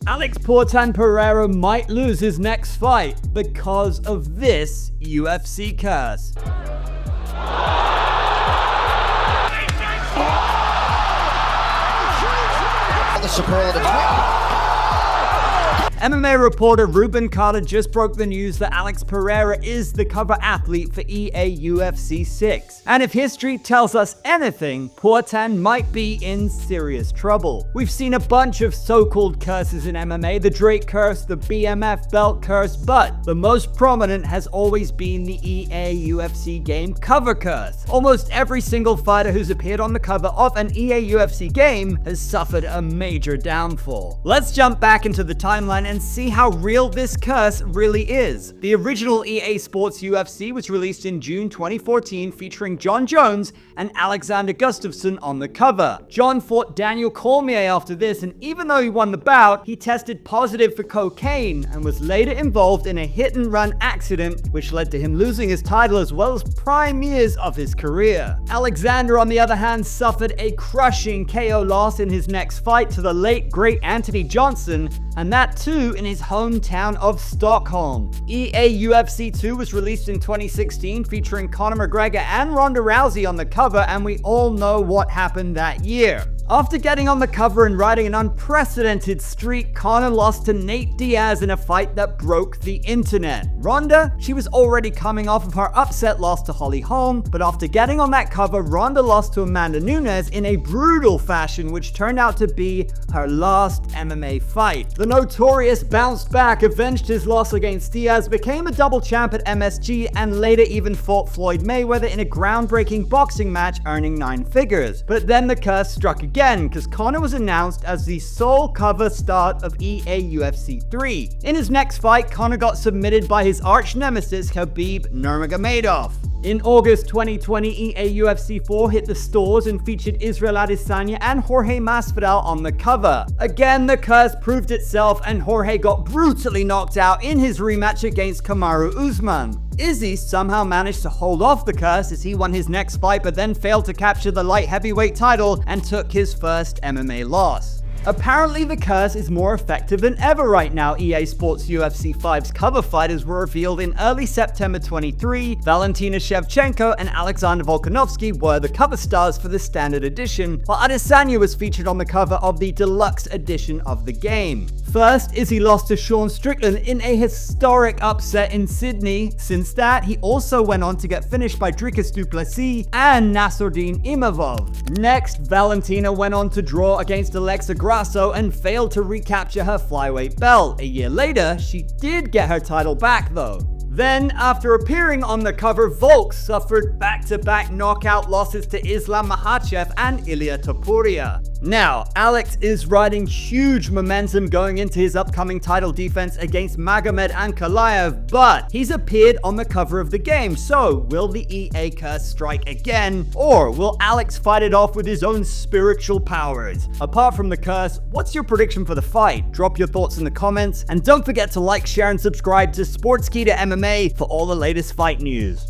Alex Pereira might lose his next fight because of this UFC curse. The superlative. MMA reporter Rueben Carter just broke the news that Alex Pereira is the cover athlete for EA UFC 6. And if history tells us anything, Poatan might be in serious trouble. We've seen a bunch of so-called curses in MMA, the Drake curse, the BMF belt curse, but the most prominent has always been the EA UFC game cover curse. Almost every single fighter who's appeared on the cover of an EA UFC game has suffered a major downfall. Let's jump back into the timeline and see how real this curse really is. The original EA Sports UFC was released in June 2014, featuring Jon Jones and Alexander Gustafsson on the cover. Jon fought Daniel Cormier after this, and even though he won the bout, he tested positive for cocaine and was later involved in a hit-and-run accident, which led to him losing his title as well as prime years of his career. Alexander, on the other hand, suffered a crushing KO loss in his next fight to the late great Anthony Johnson, and that too in his hometown of Stockholm. EA UFC 2 was released in 2016, featuring Conor McGregor and Ronda Rousey on the cover, and we all know what happened that year. After getting on the cover and riding an unprecedented streak, Conor lost to Nate Diaz in a fight that broke the internet. Ronda, she was already coming off of her upset loss to Holly Holm, but after getting on that cover, Ronda lost to Amanda Nunes in a brutal fashion, which turned out to be her last MMA fight. The Notorious bounced back, avenged his loss against Diaz, became a double champ at MSG, and later even fought Floyd Mayweather in a groundbreaking boxing match, earning 9 figures. But then the curse struck again, because Conor was announced as the sole cover start of EA UFC 3. In his next fight, Conor got submitted by his arch nemesis Khabib Nurmagomedov. In August 2020, EA UFC 4 hit the stores and featured Israel Adesanya and Jorge Masvidal on the cover. Again, the curse proved itself, and Jorge got brutally knocked out in his rematch against Kamaru Usman. Izzy somehow managed to hold off the curse as he won his next fight, but then failed to capture the light heavyweight title and took his first MMA loss. Apparently, the curse is more effective than ever right now. EA Sports UFC 5's cover fighters were revealed in early September 23. Valentina Shevchenko and Alexander Volkanovski were the cover stars for the standard edition, while Adesanya was featured on the cover of the deluxe edition of the game. First, Izzy lost to Sean Strickland in a historic upset in Sydney. Since that, he also went on to get finished by Dricus du Plessis and Nassourdine Imavov. Next, Valentina went on to draw against Alexa Grasso and failed to recapture her flyweight belt. A year later, she did get her title back though. Then, after appearing on the cover, Volk suffered back-to-back knockout losses to Islam Makhachev and Ilia Topuria. Now, Alex is riding huge momentum going into his upcoming title defense against Magomed Ankalaev, but he's appeared on the cover of the game, so will the EA curse strike again, or will Alex fight it off with his own spiritual powers? Apart from the curse, what's your prediction for the fight? Drop your thoughts in the comments, and don't forget to like, share, and subscribe to Sportskeeda MMA for all the latest fight news.